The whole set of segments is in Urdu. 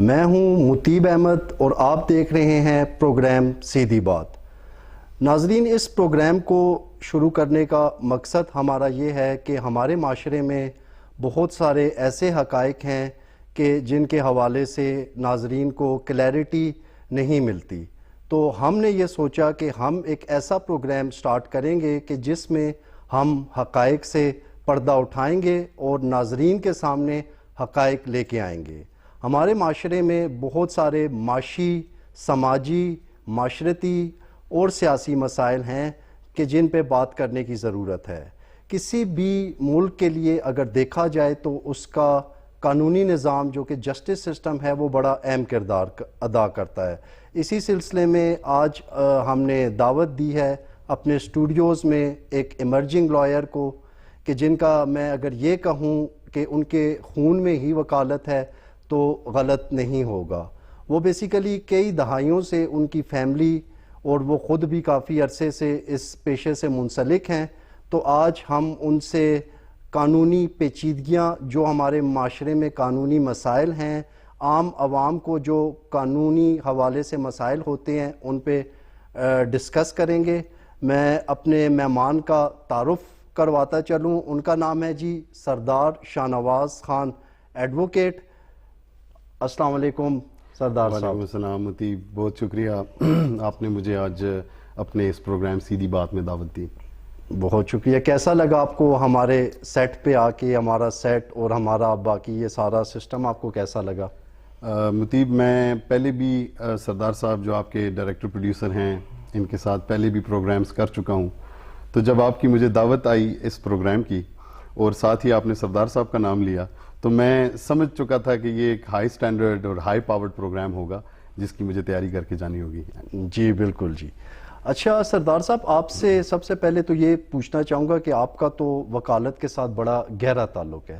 میں ہوں مطیب احمد اور آپ دیکھ رہے ہیں پروگرام سیدھی بات۔ ناظرین، اس پروگرام کو شروع کرنے کا مقصد ہمارا یہ ہے کہ ہمارے معاشرے میں بہت سارے ایسے حقائق ہیں کہ جن کے حوالے سے ناظرین کو کلیئرٹی نہیں ملتی، تو ہم نے یہ سوچا کہ ہم ایک ایسا پروگرام سٹارٹ کریں گے کہ جس میں ہم حقائق سے پردہ اٹھائیں گے اور ناظرین کے سامنے حقائق لے کے آئیں گے۔ ہمارے معاشرے میں بہت سارے معاشی، سماجی، معاشرتی اور سیاسی مسائل ہیں کہ جن پہ بات کرنے کی ضرورت ہے۔ کسی بھی ملک کے لیے اگر دیکھا جائے تو اس کا قانونی نظام جو کہ جسٹس سسٹم ہے وہ بڑا اہم کردار ادا کرتا ہے۔ اسی سلسلے میں آج ہم نے دعوت دی ہے اپنے اسٹوڈیوز میں ایک ایمرجنگ لائر کو کہ جن کا میں اگر یہ کہوں کہ ان کے خون میں ہی وکالت ہے تو غلط نہیں ہوگا۔ وہ بیسیکلی کئی دہائیوں سے ان کی فیملی اور وہ خود بھی کافی عرصے سے اس پیشے سے منسلک ہیں، تو آج ہم ان سے قانونی پیچیدگیاں جو ہمارے معاشرے میں قانونی مسائل ہیں، عام عوام کو جو قانونی حوالے سے مسائل ہوتے ہیں ان پہ ڈسکس کریں گے۔ میں اپنے مہمان کا تعارف کرواتا چلوں، ان کا نام ہے جی سردار شاہ نواز خان ایڈوکیٹ۔ السلام علیکم سردار صاحب۔ وعلیکم السلام مطیب، بہت شکریہ آپ نے مجھے آج اپنے اس پروگرام سیدھی بات میں دعوت دی۔ بہت شکریہ۔ کیسا لگا آپ کو ہمارے سیٹ پہ آ کے؟ ہمارا سیٹ اور ہمارا باقی یہ سارا سسٹم آپ کو کیسا لگا؟ مطیب، میں پہلے بھی سردار صاحب جو آپ کے ڈائریکٹر پروڈیوسر ہیں ان کے ساتھ پہلے بھی پروگرامز کر چکا ہوں، تو جب آپ کی مجھے دعوت آئی اس پروگرام کی اور ساتھ ہی آپ نے سردار صاحب کا نام لیا تو میں سمجھ چکا تھا کہ یہ ایک ہائی سٹینڈرڈ اور ہائی پاورڈ پروگرام ہوگا جس کی مجھے تیاری کر کے جانی ہوگی۔ جی بالکل جی۔ اچھا سردار صاحب، آپ سے سب سے پہلے تو یہ پوچھنا چاہوں گا کہ آپ کا تو وکالت کے ساتھ بڑا گہرا تعلق ہے،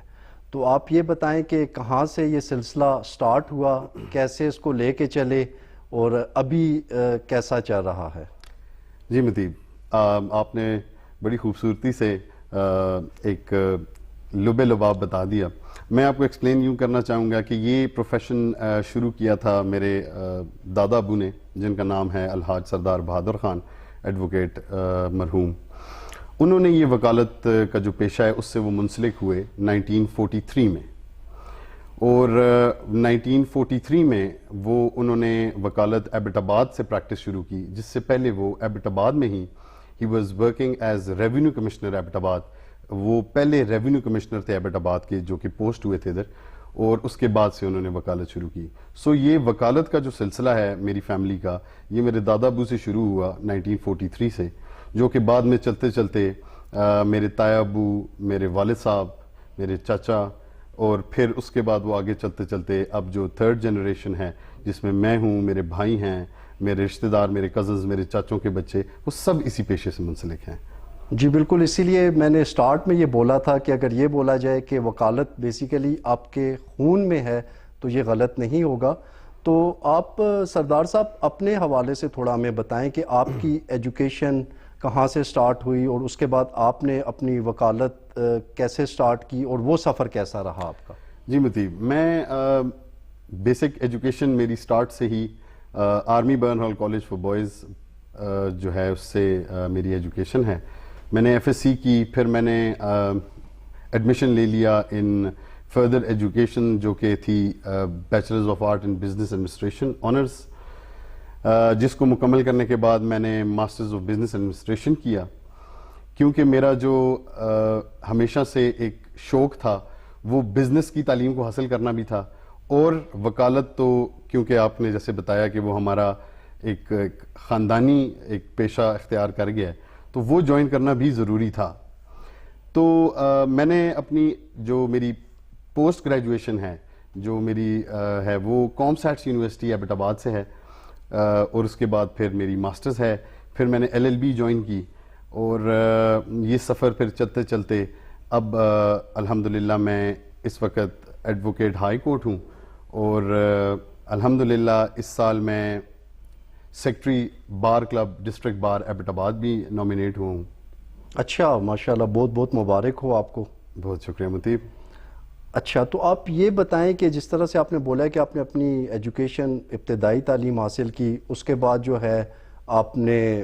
تو آپ یہ بتائیں کہ کہاں سے یہ سلسلہ سٹارٹ ہوا، کیسے اس کو لے کے چلے اور ابھی کیسا چل رہا ہے؟ جی مطیب، آپ نے بڑی خوبصورتی سے ایک لب لباب بتا دیا۔ میں آپ کو ایکسپلین یوں کرنا چاہوں گا کہ یہ پروفیشن شروع کیا تھا میرے دادا ابو نے، جن کا نام ہے الحاج سردار بہادر خان ایڈوکیٹ مرحوم۔ انہوں نے یہ وکالت کا جو پیشہ ہے اس سے وہ منسلک ہوئے 1943 میں، اور 1943 میں انہوں نے وکالت ایبٹ آباد سے پریکٹس شروع کی، جس سے پہلے وہ ایبٹ آباد میں ہی was working as revenue commissioner Abbottabad. وہ پہلے ریونیو کمشنر تھے ایبٹ آباد کے جو کہ پوسٹ ہوئے تھے ادھر، اور اس کے بعد سے انہوں نے وکالت شروع کی۔ سو یہ وکالت کا جو سلسلہ ہے میری فیملی کا، یہ میرے دادا ابو سے شروع ہوا 1943 سے، جو کہ بعد میں چلتے چلتے میرے تایا ابو، میرے والد صاحب، میرے چاچا، اور پھر اس کے بعد وہ آگے چلتے چلتے اب جو تھرڈ جنریشن ہے جس میں میں ہوں، میرے بھائی ہیں، میرے رشتہ دار، میرے کزنز، میرے چاچوں کے بچے، وہ سب اسی پیشے سے منسلک ہیں۔ جی بالکل، اسی لیے میں نے سٹارٹ میں یہ بولا تھا کہ اگر یہ بولا جائے کہ وکالت بیسیکلی آپ کے خون میں ہے تو یہ غلط نہیں ہوگا۔ تو آپ سردار صاحب اپنے حوالے سے تھوڑا ہمیں بتائیں کہ آپ کی ایجوکیشن کہاں سے سٹارٹ ہوئی اور اس کے بعد آپ نے اپنی وکالت کیسے سٹارٹ کی اور وہ سفر کیسا رہا آپ کا؟ جی مطیب، میں بیسک ایجوکیشن میری سٹارٹ سے ہی army burn hall college for boys جو ہے اس سے میری ایجوکیشن ہے۔ میں نے ایف ایس سی کی، پھر میں نے ایڈمیشن لے لیا ان فردر ایجوکیشن جو کہ تھی bachelors of art in business administration honours, جس کو مکمل کرنے کے بعد میں نے ماسٹرز آف بزنس ایڈمنسٹریشن کیا، کیونکہ میرا جو ہمیشہ سے ایک شوق تھا وہ بزنس کی تعلیم کو حاصل کرنا بھی تھا، اور وکالت تو کیونکہ آپ نے جیسے بتایا کہ وہ ہمارا ایک خاندانی ایک پیشہ اختیار کر گیا ہے تو وہ جوائن کرنا بھی ضروری تھا۔ تو میں نے اپنی جو میری پوسٹ گریجویشن ہے جو میری ہے وہ کام سیٹس یونیورسٹی ایبٹ آباد سے ہے، اور اس کے بعد پھر میری ماسٹرز ہے، پھر میں نے ایل ایل بی جوائن کی، اور یہ سفر پھر چلتے چلتے اب الحمدللہ میں اس وقت ایڈوکیٹ ہائی کورٹ ہوں، اور الحمدللہ اس سال میں سیکٹری بار کلب ڈسٹرکٹ بار ایبٹ آباد بھی نامینیٹ ہوا ہوں۔ اچھا، ماشاءاللہ، بہت بہت مبارک ہو آپ کو۔ بہت شکریہ مطیب۔ اچھا، تو آپ یہ بتائیں کہ جس طرح سے آپ نے بولا ہے کہ آپ نے اپنی ایجوکیشن ابتدائی تعلیم حاصل کی، اس کے بعد جو ہے آپ نے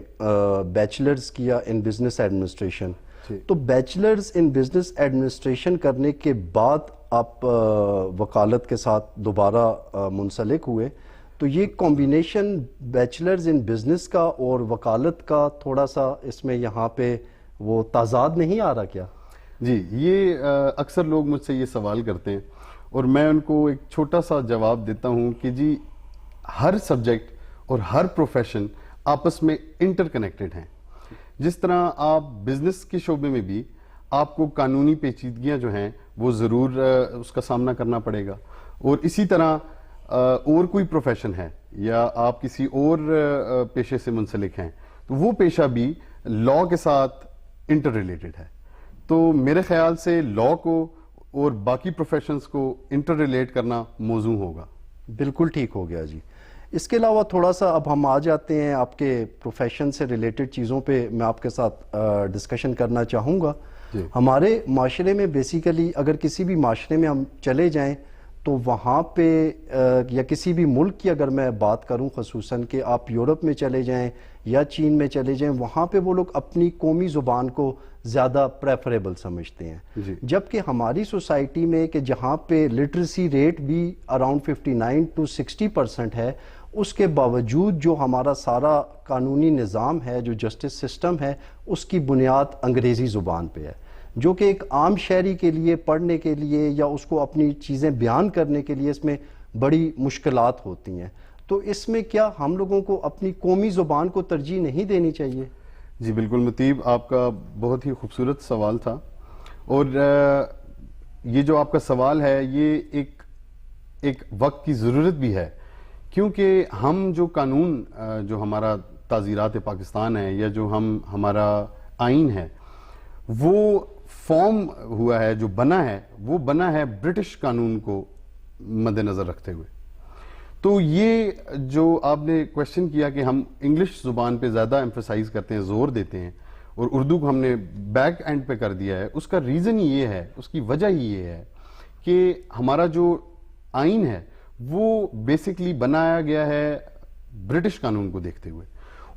بیچلرز کیا ان بزنس ایڈمنسٹریشن. جی. تو بیچلرز ان بزنس ایڈمنسٹریشن کرنے کے بعد آپ وکالت کے ساتھ دوبارہ منسلک ہوئے. تو یہ کمبینیشن بیچلرز ان بزنس کا اور وکالت کا تھوڑا سا اس میں یہاں پہ وہ تضاد نہیں آ رہا کیا؟ جی، یہ اکثر لوگ مجھ سے یہ سوال کرتے ہیں اور میں ان کو ایک چھوٹا سا جواب دیتا ہوں کہ جی ہر سبجیکٹ اور ہر پروفیشن آپس میں انٹر کنیکٹڈ ہیں. جس طرح آپ بزنس کے شعبے میں بھی آپ کو قانونی پیچیدگیاں جو ہیں وہ ضرور اس کا سامنا کرنا پڑے گا، اور اسی طرح اور کوئی پروفیشن ہے یا آپ کسی اور پیشے سے منسلک ہیں تو وہ پیشہ بھی لاء کے ساتھ انٹر ریلیٹڈ ہے. تو میرے خیال سے لاء کو اور باقی پروفیشنز کو انٹر ریلیٹ کرنا موزوں ہوگا. بالکل ٹھیک ہو گیا جی. اس کے علاوہ تھوڑا سا اب ہم آ جاتے ہیں آپ کے پروفیشن سے ریلیٹڈ چیزوں پہ میں آپ کے ساتھ ڈسکشن کرنا چاہوں گا. ہمارے معاشرے میں بیسیکلی اگر کسی بھی معاشرے میں ہم چلے جائیں تو وہاں پہ یا کسی بھی ملک کی اگر میں بات کروں خصوصاً کہ آپ یورپ میں چلے جائیں یا چین میں چلے جائیں، وہاں پہ وہ لوگ اپنی قومی زبان کو زیادہ پریفریبل سمجھتے ہیں. جبکہ ہماری سوسائٹی میں کہ جہاں پہ لٹریسی ریٹ بھی اراؤنڈ 59 to 60% ہے، اس کے باوجود جو ہمارا سارا قانونی نظام ہے، جو جسٹس سسٹم ہے، اس کی بنیاد انگریزی زبان پہ ہے، جو کہ ایک عام شہری کے لیے پڑھنے کے لیے یا اس کو اپنی چیزیں بیان کرنے کے لیے اس میں بڑی مشکلات ہوتی ہیں. تو اس میں کیا ہم لوگوں کو اپنی قومی زبان کو ترجیح نہیں دینی چاہیے؟ جی بالکل مطیب، آپ کا بہت ہی خوبصورت سوال تھا، اور یہ جو آپ کا سوال ہے یہ ایک وقت کی ضرورت بھی ہے، کیونکہ ہم جو قانون جو ہمارا تعزیرات پاکستان ہے یا جو ہمارا آئین ہے وہ فارم ہوا ہے، جو بنا ہے وہ بنا ہے برٹش قانون کو مد نظر رکھتے ہوئے. تو یہ جو آپ نے کوشچن کیا کہ ہم انگلش زبان پہ زیادہ ایمفسائز کرتے ہیں، زور دیتے ہیں، اور اردو کو ہم نے بیک اینڈ پہ کر دیا ہے، اس کا ریزن یہ ہے، اس کی وجہ ہی یہ ہے کہ ہمارا جو آئین ہے وہ بیسکلی بنایا گیا ہے برٹش قانون کو دیکھتے ہوئے،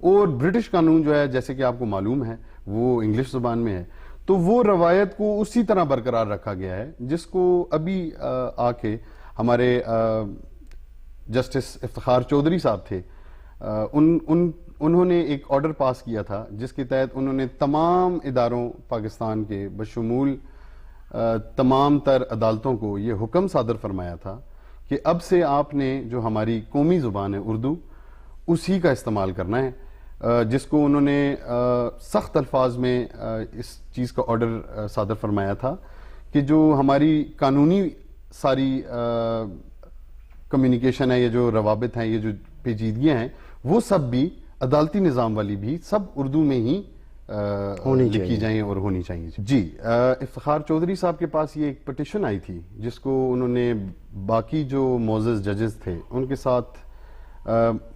اور برٹش قانون جو ہے جیسے کہ آپ کو معلوم ہے وہ انگلش زبان میں ہے. تو وہ روایت کو اسی طرح برقرار رکھا گیا ہے جس کو ابھی آ کے ہمارے جسٹس افتخار چودھری صاحب تھے، انہوں نے ایک آرڈر پاس کیا تھا جس کے تحت انہوں نے تمام اداروں پاکستان کے بشمول تمام تر عدالتوں کو یہ حکم صادر فرمایا تھا کہ اب سے آپ نے جو ہماری قومی زبان ہے اردو، اسی کا استعمال کرنا ہے، جس کو انہوں نے سخت الفاظ میں اس چیز کا آرڈر صادر فرمایا تھا کہ جو ہماری قانونی ساری کمیونیکیشن ہے، یہ جو روابط ہیں، یہ جو پیچیدگیاں ہیں، وہ سب بھی عدالتی نظام والی بھی سب اردو میں ہی لکھی جائیں اور ہونی چاہیے. جی افتخار چودھری صاحب کے پاس یہ ایک پٹیشن آئی تھی جس کو انہوں نے باقی جو معزز ججز تھے ان کے ساتھ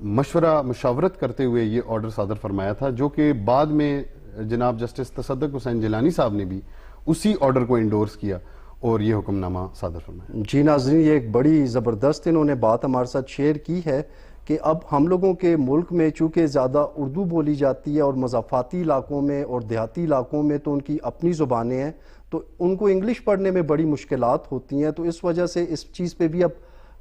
مشاورت کرتے ہوئے یہ آرڈر صادر فرمایا تھا، جو کہ بعد میں جناب جسٹس تصدق حسین جیلانی صاحب نے بھی اسی آرڈر کو انڈورس کیا اور یہ حکم نامہ صادر فرمایا. جی ناظرین، یہ ایک بڑی زبردست انہوں نے بات ہمارے ساتھ شیئر کی ہے کہ اب ہم لوگوں کے ملک میں چونکہ زیادہ اردو بولی جاتی ہے اور مضافاتی علاقوں میں اور دیہاتی علاقوں میں تو ان کی اپنی زبانیں ہیں، تو ان کو انگلش پڑھنے میں بڑی مشکلات ہوتی ہیں. تو اس وجہ سے اس چیز پہ بھی اب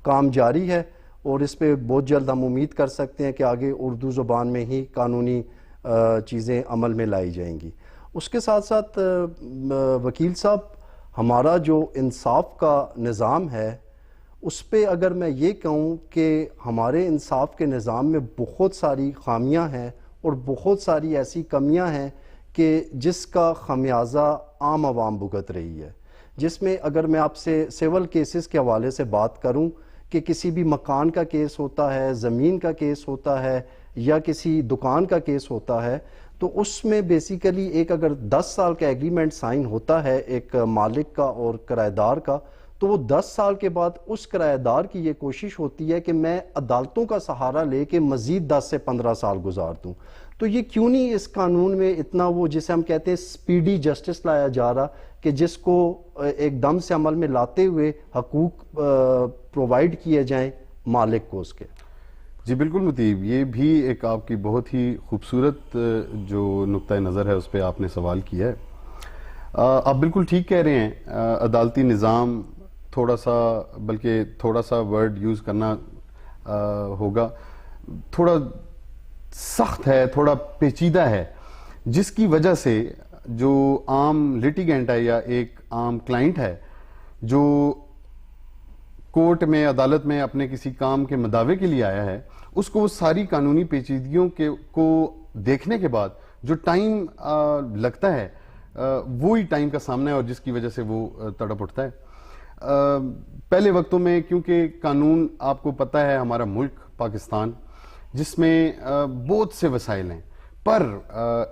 کام جاری ہے اور اس پہ بہت جلد ہم امید کر سکتے ہیں کہ آگے اردو زبان میں ہی قانونی چیزیں عمل میں لائی جائیں گی. اس کے ساتھ ساتھ وکیل صاحب، ہمارا جو انصاف کا نظام ہے اس پہ اگر میں یہ کہوں کہ ہمارے انصاف کے نظام میں بہت ساری خامیاں ہیں اور بہت ساری ایسی کمیاں ہیں کہ جس کا خمیازہ عام عوام بھگت رہی ہے، جس میں اگر میں آپ سے سیول کیسز کے حوالے سے بات کروں کہ کسی بھی مکان کا کیس ہوتا ہے، زمین کا کیس ہوتا ہے یا کسی دکان کا کیس ہوتا ہے، تو اس میں بیسیکلی ایک اگر 10 سال کا ایگریمنٹ سائن ہوتا ہے ایک مالک کا اور کرایہ دار کا، تو وہ 10 سال کے بعد اس کرایہ دار کی یہ کوشش ہوتی ہے کہ میں عدالتوں کا سہارا لے کے مزید 10 سے 15 سال گزار دوں. تو تو یہ کیوں نہیں اس قانون میں اتنا وہ جسے ہم کہتے ہیں سپیڈی جسٹس لایا جا رہا کہ جس کو ایک دم سے عمل میں لاتے ہوئے حقوق پرووائڈ کیے جائیں مالک کو اس کے؟ جی بالکل مطیب، یہ بھی ایک آپ کی بہت ہی خوبصورت جو نقطہ نظر ہے اس پہ آپ نے سوال کیا ہے. آپ بالکل ٹھیک کہہ رہے ہیں، عدالتی نظام تھوڑا سا ورڈ یوز کرنا ہوگا، تھوڑا سخت ہے، تھوڑا پیچیدہ ہے، جس کی وجہ سے جو عام لیٹیگینٹ ہے یا ایک عام کلائنٹ ہے جو کورٹ میں، عدالت میں اپنے کسی کام کے مداوے کے لیے آیا ہے، اس کو وہ ساری قانونی پیچیدگیوں کو دیکھنے کے بعد جو ٹائم لگتا ہے وہی ٹائم کا سامنا ہے، اور جس کی وجہ سے وہ تڑپ اٹھتا ہے. پہلے وقتوں میں کیونکہ قانون آپ کو پتہ ہے، ہمارا ملک پاکستان جس میں بہت سے وسائل ہیں، پر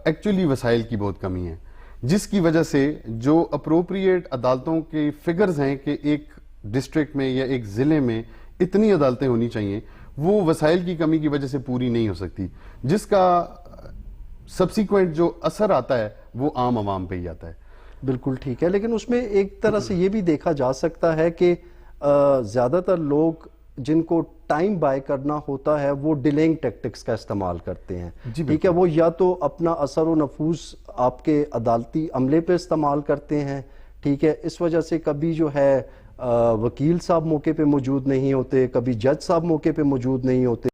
ایکچولی وسائل کی بہت کمی ہے، جس کی وجہ سے جو اپروپریٹ عدالتوں کے فگرز ہیں کہ ایک ڈسٹرکٹ میں یا ایک ضلع میں اتنی عدالتیں ہونی چاہیے، وہ وسائل کی کمی کی وجہ سے پوری نہیں ہو سکتی، جس کا سبسیکوینٹ جو اثر آتا ہے وہ عام عوام پہ ہی آتا ہے. بالکل ٹھیک ہے، لیکن اس میں ایک طرح سے یہ بھی دیکھا جا سکتا ہے کہ زیادہ تر لوگ جن کو ٹائم بائی کرنا ہوتا ہے وہ ڈیلینگ ٹیکٹکس کا استعمال کرتے ہیں. ٹھیک ہے، وہ یا تو اپنا اثر و نفوذ آپ کے عدالتی عملے پہ استعمال کرتے ہیں. ٹھیک ہے، اس وجہ سے کبھی جو ہے وکیل صاحب موقع پہ موجود نہیں ہوتے، کبھی جج صاحب موقع پہ موجود نہیں ہوتے.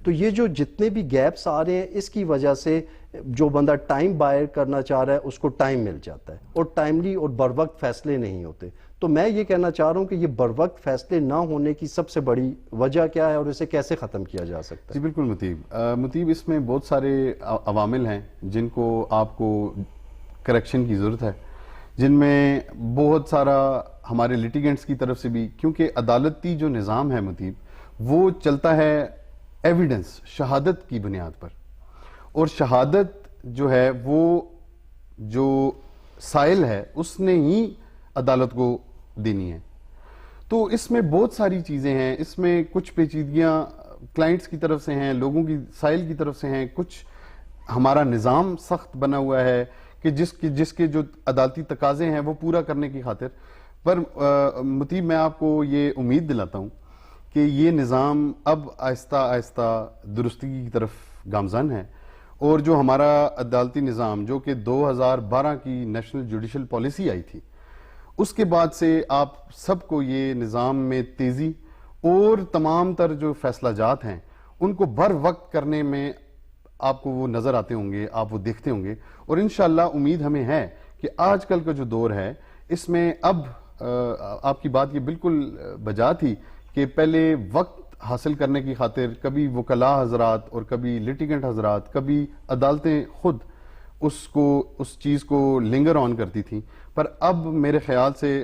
تو یہ جو جتنے بھی گیپس آ رہے ہیں اس کی وجہ سے جو بندہ ٹائم بائی کرنا چاہ رہا ہے اس کو ٹائم مل جاتا ہے اور ٹائملی اور بر وقت فیصلے نہیں ہوتے. تو میں یہ کہنا چاہ رہا ہوں کہ یہ بر وقت فیصلے نہ ہونے کی سب سے بڑی وجہ کیا ہے اور اسے کیسے ختم کیا جا سکتا ہے؟ جی بالکل مطیب، اس میں بہت سارے عوامل ہیں جن کو آپ کو کریکشن کی ضرورت ہے، جن میں بہت سارا ہمارے لیٹیگنٹس کی طرف سے بھی، کیونکہ عدالتی جو نظام ہے مطیب وہ چلتا ہے ایویڈنس، شہادت کی بنیاد پر، اور شہادت جو ہے وہ جو سائل ہے اس نے ہی عدالت کو دینی ہے. تو اس میں بہت ساری چیزیں ہیں، اس میں کچھ پیچیدگیاں کلائنٹس کی طرف سے ہیں، لوگوں کی سائل کی طرف سے ہیں، کچھ ہمارا نظام سخت بنا ہوا ہے کہ جس کے جو عدالتی تقاضے ہیں وہ پورا کرنے کی خاطر. پر مطیب میں آپ کو یہ امید دلاتا ہوں کہ یہ نظام اب آہستہ آہستہ درستگی کی طرف گامزن ہے، اور جو ہمارا عدالتی نظام جو کہ 2012 کی نیشنل جوڈیشل پالیسی آئی تھی، اس کے بعد سے آپ سب کو یہ نظام میں تیزی اور تمام تر جو فیصلہ جات ہیں ان کو بر وقت کرنے میں آپ کو وہ نظر آتے ہوں گے، آپ وہ دیکھتے ہوں گے. اور انشاءاللہ امید ہمیں ہے کہ آج کل کا جو دور ہے اس میں اب آپ کی بات یہ بالکل بجا تھی کہ پہلے وقت حاصل کرنے کی خاطر کبھی وکلاء حضرات اور کبھی لیٹیگنٹ حضرات، کبھی عدالتیں خود اس چیز کو لنگر آن کرتی تھیں، پر اب میرے خیال سے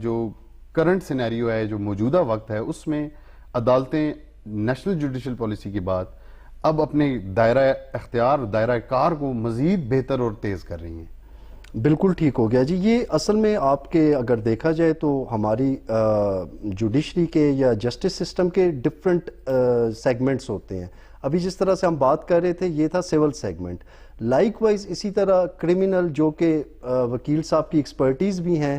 جو کرنٹ سینیریو ہے، جو موجودہ وقت ہے، اس میں عدالتیں نیشنل جوڈیشل پالیسی کے بعد اب اپنے دائرہ اختیار، دائرہ کار کو مزید بہتر اور تیز کر رہی ہیں. بالکل ٹھیک ہو گیا جی. یہ اصل میں آپ کے اگر دیکھا جائے تو ہماری جوڈیشری کے یا جسٹس سسٹم کے ڈفرینٹ سیگمنٹس ہوتے ہیں. ابھی جس طرح سے ہم بات کر رہے تھے یہ تھا سول سیگمنٹ. لائک وائز اسی طرح کرمنل جو کہ وکیل صاحب کی ایکسپرٹیز بھی ہیں،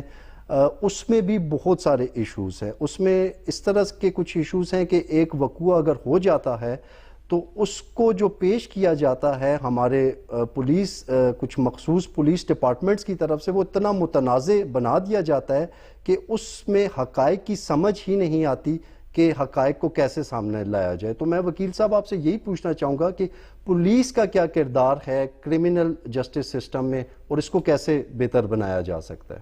اس میں بھی بہت سارے ایشوز ہیں. اس میں اس طرح کے کچھ ایشوز ہیں کہ ایک وقوع اگر ہو جاتا ہے تو اس کو جو پیش کیا جاتا ہے ہمارے پولیس، کچھ مخصوص پولیس ڈپارٹمنٹس کی طرف سے، وہ اتنا متنازع بنا دیا جاتا ہے کہ اس میں حقائق کی سمجھ ہی نہیں آتی کہ حقائق کو کیسے سامنے لایا جائے. تو میں وکیل صاحب آپ سے یہی پوچھنا چاہوں گا کہ پولیس کا کیا کردار ہے کرمنل جسٹس سسٹم میں اور اس کو کیسے بہتر بنایا جا سکتا ہے؟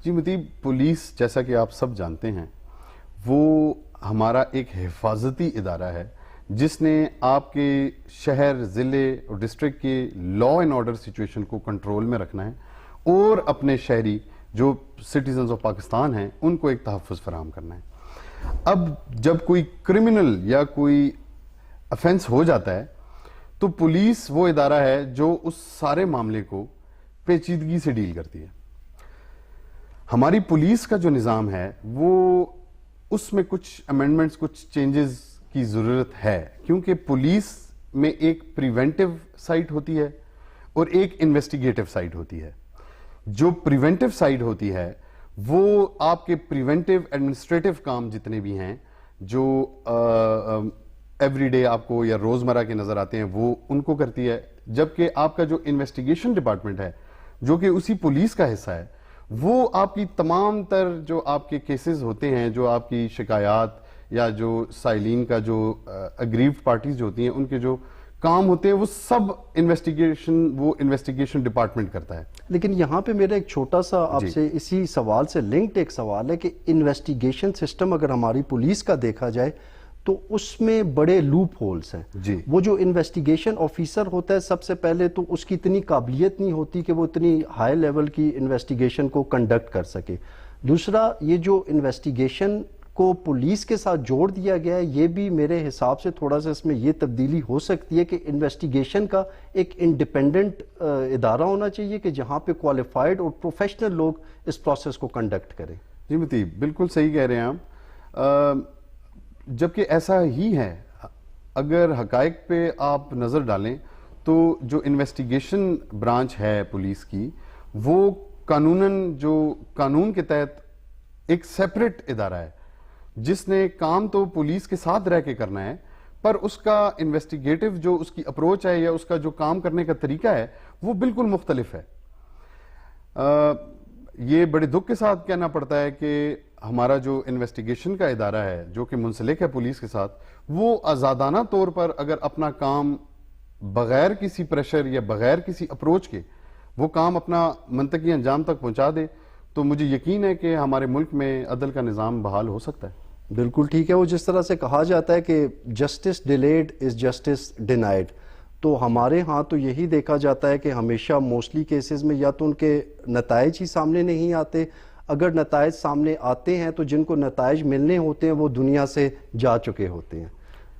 جی مطیب، پولیس جیسا کہ آپ سب جانتے ہیں وہ ہمارا ایک حفاظتی ادارہ ہے جس نے آپ کے شہر، ضلع اور ڈسٹرکٹ کے لا اینڈ آرڈر سچویشن کو کنٹرول میں رکھنا ہے اور اپنے شہری جو سٹیزنز آف پاکستان ہیں ان کو ایک تحفظ فراہم کرنا ہے. اب جب کوئی کرمنل یا کوئی افینس ہو جاتا ہے تو پولیس وہ ادارہ ہے جو اس سارے معاملے کو پیچیدگی سے ڈیل کرتی ہے. ہماری پولیس کا جو نظام ہے وہ اس میں کچھ امینڈمنٹس، کچھ چینجز کی ضرورت ہے، کیونکہ پولیس میں ایک پریونٹیو سائٹ ہوتی ہے اور ایک انویسٹیگیٹو سائٹ ہوتی ہے. جو پریونٹیو سائٹ ہوتی ہے وہ آپ کے پریونٹیو ایڈمنسٹریٹو کام جتنے بھی ہیں جو ایوری ڈے آپ کو یا روزمرہ کے نظر آتے ہیں وہ ان کو کرتی ہے, جبکہ آپ کا جو انویسٹیگیشن ڈپارٹمنٹ ہے جو کہ اسی پولیس کا حصہ ہے وہ آپ کی تمام تر جو آپ کے کیسز ہوتے ہیں, جو آپ کی شکایات یا جو سائلین کا جو اگریوڈ پارٹیز جو ہوتی ہیں ان کے جو کام ہوتے ہیں وہ سب انویسٹیگیشن ڈپارٹمنٹ کرتا ہے. لیکن یہاں پہ میرا ایک چھوٹا سا آپ سے اسی سوال سے لنکڈ ایک سوال ہے کہ انویسٹیگیشن سسٹم اگر ہماری پولیس کا دیکھا جائے تو اس میں بڑے لوپ ہولز ہیں. وہ جو انویسٹیگیشن آفیسر ہوتا ہے سب سے پہلے تو اس کی اتنی قابلیت نہیں ہوتی کہ وہ اتنی ہائی لیول کی انویسٹیگیشن کو کنڈکٹ کر سکے. دوسرا, یہ جو انویسٹیگیشن کو پولیس کے ساتھ جوڑ دیا گیا ہے یہ بھی میرے حساب سے تھوڑا سا اس میں یہ تبدیلی ہو سکتی ہے کہ انویسٹیگیشن کا ایک انڈیپینڈنٹ ادارہ ہونا چاہیے کہ جہاں پہ کوالیفائڈ اور پروفیشنل لوگ اس پروسیس کو کنڈکٹ کریں. جی مطیب, بالکل صحیح کہہ رہے ہیں آپ, جبکہ ایسا ہی ہے. اگر حقائق پہ آپ نظر ڈالیں تو جو انویسٹیگیشن برانچ ہے پولیس کی وہ قانون کے تحت ایک سیپریٹ ادارہ ہے جس نے کام تو پولیس کے ساتھ رہ کے کرنا ہے, پر اس کا انویسٹیگیٹو جو اس کی اپروچ ہے یا اس کا جو کام کرنے کا طریقہ ہے وہ بالکل مختلف ہے. یہ بڑے دکھ کے ساتھ کہنا پڑتا ہے کہ ہمارا جو انویسٹیگیشن کا ادارہ ہے جو کہ منسلک ہے پولیس کے ساتھ وہ آزادانہ طور پر اگر اپنا کام بغیر کسی پریشر یا بغیر کسی اپروچ کے وہ کام اپنا منطقی انجام تک پہنچا دے تو مجھے یقین ہے کہ ہمارے ملک میں عدل کا نظام بحال ہو سکتا ہے. بالکل ٹھیک ہے. وہ جس طرح سے کہا جاتا ہے کہ justice delayed is justice denied, تو ہمارے ہاں تو یہی دیکھا جاتا ہے کہ ہمیشہ موسٹلی کیسز میں یا تو ان کے نتائج ہی سامنے نہیں آتے, اگر نتائج سامنے آتے ہیں تو جن کو نتائج ملنے ہوتے ہیں وہ دنیا سے جا چکے ہوتے ہیں.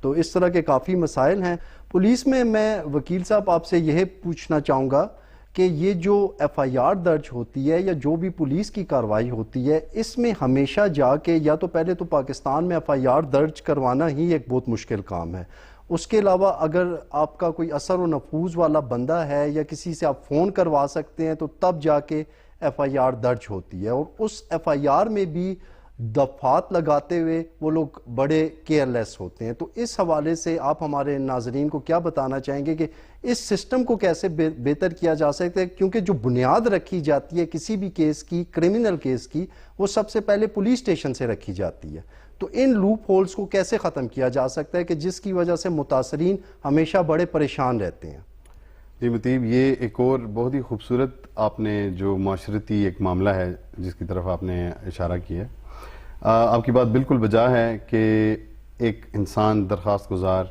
تو اس طرح کے کافی مسائل ہیں پولیس میں. میں وکیل صاحب آپ سے یہ پوچھنا چاہوں گا کہ یہ جو ایف آئی آر درج ہوتی ہے یا جو بھی پولیس کی کارروائی ہوتی ہے اس میں ہمیشہ جا کے یا تو پہلے تو پاکستان میں ایف آئی آر درج کروانا ہی ایک بہت مشکل کام ہے, اس کے علاوہ اگر آپ کا کوئی اثر و نفوذ والا بندہ ہے یا کسی سے آپ فون کروا سکتے ہیں تو تب جا کے ایف آئی آر درج ہوتی ہے, اور اس ایف آئی آر میں بھی دفعات لگاتے ہوئے وہ لوگ بڑے کیئرلیس ہوتے ہیں. تو اس حوالے سے آپ ہمارے ناظرین کو کیا بتانا چاہیں گے کہ اس سسٹم کو کیسے بہتر کیا جا سکتا ہے, کیونکہ جو بنیاد رکھی جاتی ہے کسی بھی کیس کی, کرمنل کیس کی, وہ سب سے پہلے پولیس اسٹیشن سے رکھی جاتی ہے. تو ان لوپ ہولز کو کیسے ختم کیا جا سکتا ہے کہ جس کی وجہ سے متاثرین ہمیشہ بڑے پریشان رہتے ہیں؟ جی مطیب, یہ ایک اور بہت ہی خوبصورت آپ نے جو معاشرتی ایک معاملہ ہے جس کی طرف آپ نے اشارہ کیا ہے. آپ کی بات بالکل بجا ہے کہ ایک انسان درخواست گزار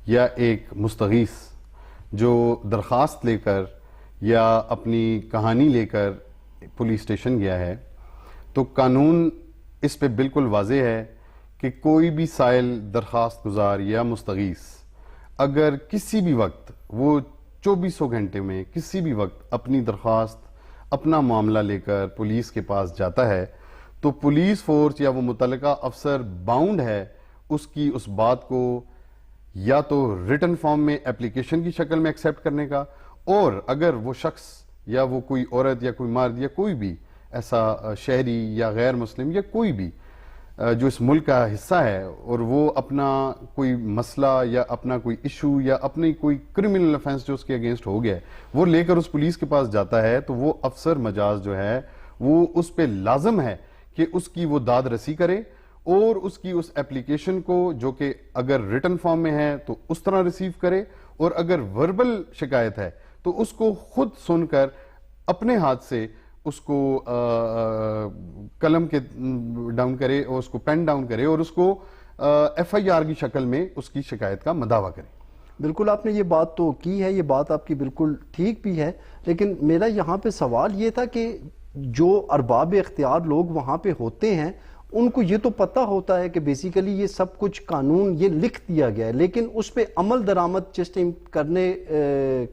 یا ایک مستغیث جو درخواست لے کر یا اپنی کہانی لے کر پولیس اسٹیشن گیا ہے تو قانون اس پہ بالکل واضح ہے کہ کوئی بھی سائل درخواست گزار یا مستغیث اگر کسی بھی وقت وہ 2400 گھنٹے میں کسی بھی وقت اپنی درخواست اپنا معاملہ لے کر پولیس کے پاس جاتا ہے تو پولیس فورس یا وہ متعلقہ افسر باؤنڈ ہے اس کی اس بات کو یا تو ریٹن فارم میں اپلیکیشن کی شکل میں ایکسیپٹ کرنے کا, اور اگر وہ شخص یا وہ کوئی عورت یا کوئی مرد یا کوئی بھی ایسا شہری یا غیر مسلم یا کوئی بھی جو اس ملک کا حصہ ہے اور وہ اپنا کوئی مسئلہ یا اپنا کوئی ایشو یا اپنی کوئی کرمنل افینس جو اس کے اگینسٹ ہو گیا ہے وہ لے کر اس پولیس کے پاس جاتا ہے تو وہ افسر مجاز جو ہے وہ اس پہ لازم ہے کہ اس کی وہ داد رسی کرے اور اس کی اس اپلیکیشن کو جو کہ اگر ریٹن فارم میں ہے تو اس طرح ریسیو کرے, اور اگر وربل شکایت ہے تو اس کو خود سن کر اپنے ہاتھ سے اس کو قلم کے ڈاؤن کرے اور اس کو پین ڈاؤن کرے اور اس کو ایف آئی آر کی شکل میں اس کی شکایت کا مداوع کرے. بالکل آپ نے یہ بات تو کی ہے, یہ بات آپ کی بالکل ٹھیک بھی ہے, لیکن میرا یہاں پہ سوال یہ تھا کہ جو ارباب اختیار لوگ وہاں پہ ہوتے ہیں ان کو یہ تو پتہ ہوتا ہے کہ بیسیکلی یہ سب کچھ قانون یہ لکھ دیا گیا ہے, لیکن اس پہ عمل درآمد جس ٹائم کرنے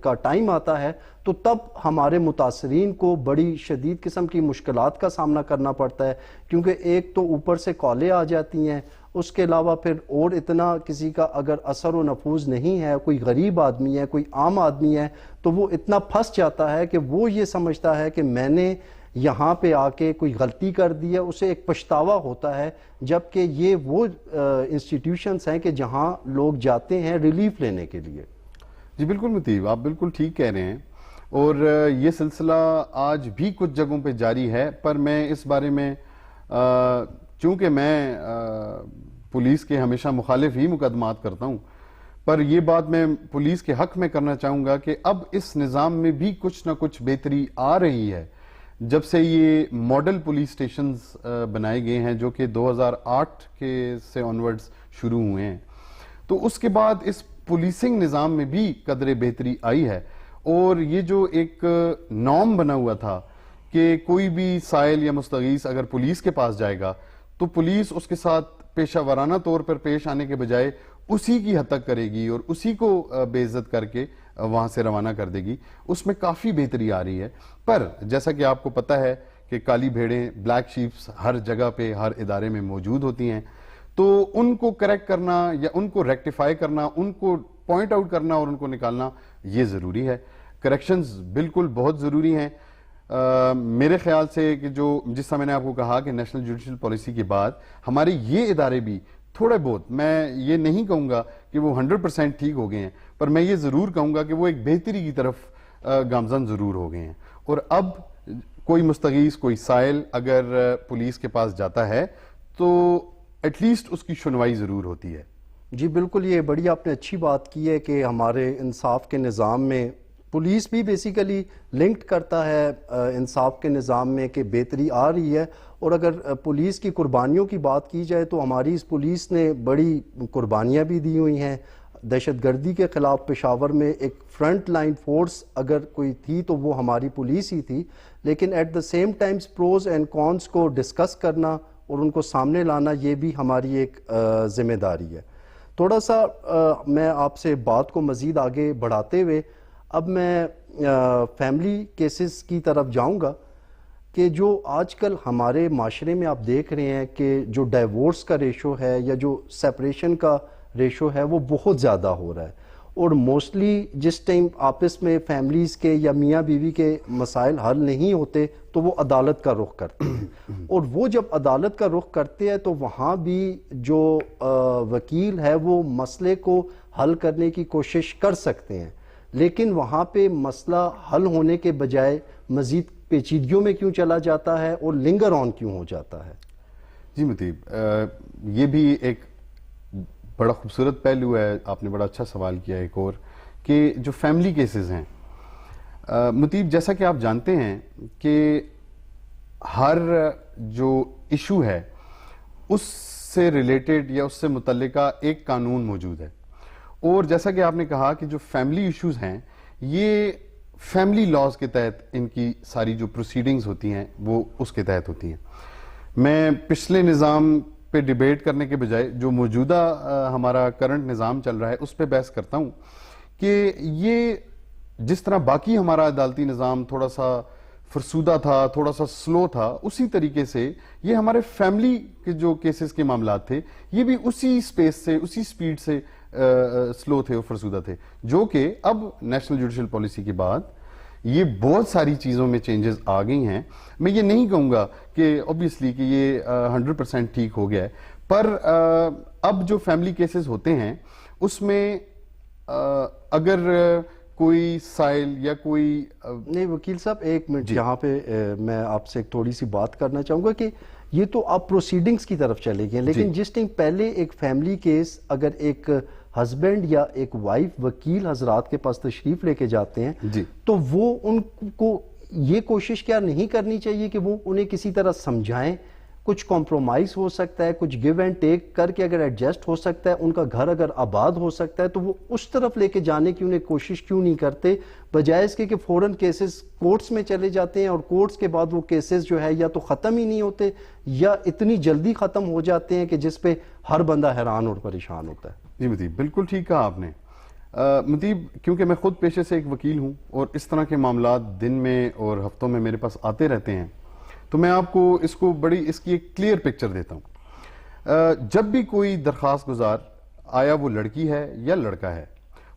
کا ٹائم آتا ہے تو تب ہمارے متاثرین کو بڑی شدید قسم کی مشکلات کا سامنا کرنا پڑتا ہے, کیونکہ ایک تو اوپر سے کالیں آ جاتی ہیں اس کے علاوہ پھر اور اتنا کسی کا اگر اثر و نفوذ نہیں ہے, کوئی غریب آدمی ہے, کوئی عام آدمی ہے, تو وہ اتنا پھنس جاتا ہے کہ وہ یہ سمجھتا ہے کہ میں نے یہاں پہ آ کے کوئی غلطی کر دی ہے, اسے ایک پچھتاوا ہوتا ہے, جبکہ یہ وہ انسٹیٹیوشنز ہیں کہ جہاں لوگ جاتے ہیں ریلیف لینے کے لیے. جی بالکل مطیب, آپ بالکل ٹھیک کہہ رہے ہیں, اور یہ سلسلہ آج بھی کچھ جگہوں پہ جاری ہے, پر میں اس بارے میں چونکہ میں پولیس کے ہمیشہ مخالف ہی مقدمات کرتا ہوں, پر یہ بات میں پولیس کے حق میں کرنا چاہوں گا کہ اب اس نظام میں بھی کچھ نہ کچھ بہتری آ رہی ہے. جب سے یہ ماڈل پولیس سٹیشنز بنائے گئے ہیں جو کہ 2008 کے سے آنورڈز شروع ہوئے ہیں, تو اس کے بعد اس پولیسنگ نظام میں بھی قدرے بہتری آئی ہے. اور یہ جو ایک نارم بنا ہوا تھا کہ کوئی بھی سائل یا مستغیث اگر پولیس کے پاس جائے گا تو پولیس اس کے ساتھ پیشہ ورانہ طور پر پیش آنے کے بجائے اسی کی حد تک کرے گی اور اسی کو بے عزت کر کے وہاں سے روانہ کر دے گی, اس میں کافی بہتری آ رہی ہے. پر جیسا کہ آپ کو پتہ ہے کہ کالی بھیڑیں, بلیک شیپس ہر جگہ پہ ہر ادارے میں موجود ہوتی ہیں, تو ان کو کریکٹ کرنا یا ان کو ریکٹیفائی کرنا, ان کو پوائنٹ آؤٹ کرنا اور ان کو نکالنا یہ ضروری ہے. کریکشنز بالکل بہت ضروری ہیں. میرے خیال سے کہ جس طرح میں نے آپ کو کہا کہ نیشنل جوڈیشل پالیسی کے بعد ہمارے یہ ادارے بھی تھوڑے بہت, میں یہ نہیں کہوں گا کہ وہ 100% ٹھیک ہو گئے ہیں, پر میں یہ ضرور کہوں گا کہ وہ ایک بہتری کی طرف گامزن ضرور ہو گئے ہیں. اور اب کوئی مستغیث, کوئی سائل اگر پولیس کے پاس جاتا ہے تو ایٹ لیسٹ اس کی سنوائی ضرور ہوتی ہے. جی بالکل, یہ بڑی آپ نے اچھی بات کی ہے کہ ہمارے انصاف کے نظام میں پولیس بھی بیسیکلی لنکڈ کرتا ہے انصاف کے نظام میں کہ بہتری آ رہی ہے. اور اگر پولیس کی قربانیوں کی بات کی جائے تو ہماری اس پولیس نے بڑی قربانیاں بھی دی ہوئی ہیں. دہشت گردی کے خلاف پشاور میں ایک فرنٹ لائن فورس اگر کوئی تھی تو وہ ہماری پولیس ہی تھی, لیکن at the same times pros and cons کو ڈسکس کرنا اور ان کو سامنے لانا یہ بھی ہماری ایک ذمہ داری ہے. تھوڑا سا میں آپ سے بات کو مزید آگے بڑھاتے ہوئے اب میں فیملی کیسز کی طرف جاؤں گا کہ جو آج کل ہمارے معاشرے میں آپ دیکھ رہے ہیں کہ جو ڈائیورس کا ریشو ہے یا جو سیپریشن کا ریشو ہے وہ بہت زیادہ ہو رہا ہے. اور موسٹلی جس ٹائم آپس میں فیملیز کے یا میاں بیوی کے مسائل حل نہیں ہوتے تو وہ عدالت کا رخ کرتے ہیں, اور وہ جب عدالت کا رخ کرتے ہیں تو وہاں بھی جو وکیل ہے وہ مسئلے کو حل کرنے کی کوشش کر سکتے ہیں, لیکن وہاں پہ مسئلہ حل ہونے کے بجائے مزید پیچیدگیوں میں کیوں چلا جاتا ہے اور لنگر آن کیوں ہو جاتا ہے؟ جی مطیب, یہ بھی ایک بڑا خوبصورت پہلو ہے, آپ نے بڑا اچھا سوال کیا ایک اور, کہ جو فیملی کیسز ہیں مطیب, جیسا کہ آپ جانتے ہیں کہ ہر جو ایشو ہے اس سے ریلیٹڈ یا اس سے متعلقہ ایک قانون موجود ہے, اور جیسا کہ آپ نے کہا کہ جو فیملی ایشوز ہیں یہ فیملی لاز کے تحت ان کی ساری جو پروسیڈنگز ہوتی ہیں وہ اس کے تحت ہوتی ہیں. میں پچھلے نظام پہ ڈیبیٹ کرنے کے بجائے جو موجودہ ہمارا کرنٹ نظام چل رہا ہے اس پہ بحث کرتا ہوں کہ یہ جس طرح باقی ہمارا عدالتی نظام تھوڑا سا فرسودہ تھا, تھوڑا سا سلو تھا, اسی طریقے سے یہ ہمارے فیملی کے جو کیسز کے معاملات تھے یہ بھی اسی سپیس سے, اسی سپیڈ سے سلو تھے اور فرسودہ تھے, جو کہ اب نیشنل جوڈیشل پالیسی کے بعد یہ بہت ساری چیزوں میں چینجز آ گئی ہیں. میں یہ نہیں کہوں گا کہ obviously کہ یہ 100% ٹھیک ہو گیا ہے, پر اب جو فیملی کیسز ہوتے ہیں اس میں اگر کوئی سائل یا کوئی نہیں, وکیل صاحب ایک منٹ یہاں پہ میں آپ سے ایک تھوڑی سی بات کرنا چاہوں گا کہ یہ تو آپ پروسیڈنگز کی طرف چلے گئے, لیکن جس ٹائم پہلے ایک فیملی کیس اگر ایک ہسبینڈ یا ایک وائف وکیل حضرات کے پاس تشریف لے کے جاتے ہیں تو وہ ان کو یہ کوشش کیا نہیں کرنی چاہیے کہ وہ انہیں کسی طرح سمجھائیں, کچھ کمپرومائز ہو سکتا ہے, کچھ گیو اینڈ ٹیک کر کے اگر ایڈجسٹ ہو سکتا ہے, ان کا گھر اگر آباد ہو سکتا ہے تو وہ اس طرف لے کے جانے کی انہیں کوشش کیوں نہیں کرتے, بجائے اس کے کہ فوراً کیسز کورٹس میں چلے جاتے ہیں اور کورٹس کے بعد وہ کیسز جو ہے یا تو ختم ہی نہیں ہوتے یا اتنی جلدی ختم ہو جاتے ہیں کہ جس پہ ہر بندہ حیران اور پریشان ہوتا ہے. جی مطیب, بالکل ٹھیک کہا آپ نے. مطیب, کیونکہ میں خود پیشے سے ایک وکیل ہوں اور اس طرح کے معاملات دن میں اور ہفتوں میں میرے پاس آتے رہتے ہیں, تو میں آپ کو اس کی ایک کلیئر پکچر دیتا ہوں. جب بھی کوئی درخواست گزار آیا وہ لڑکی ہے یا لڑکا ہے,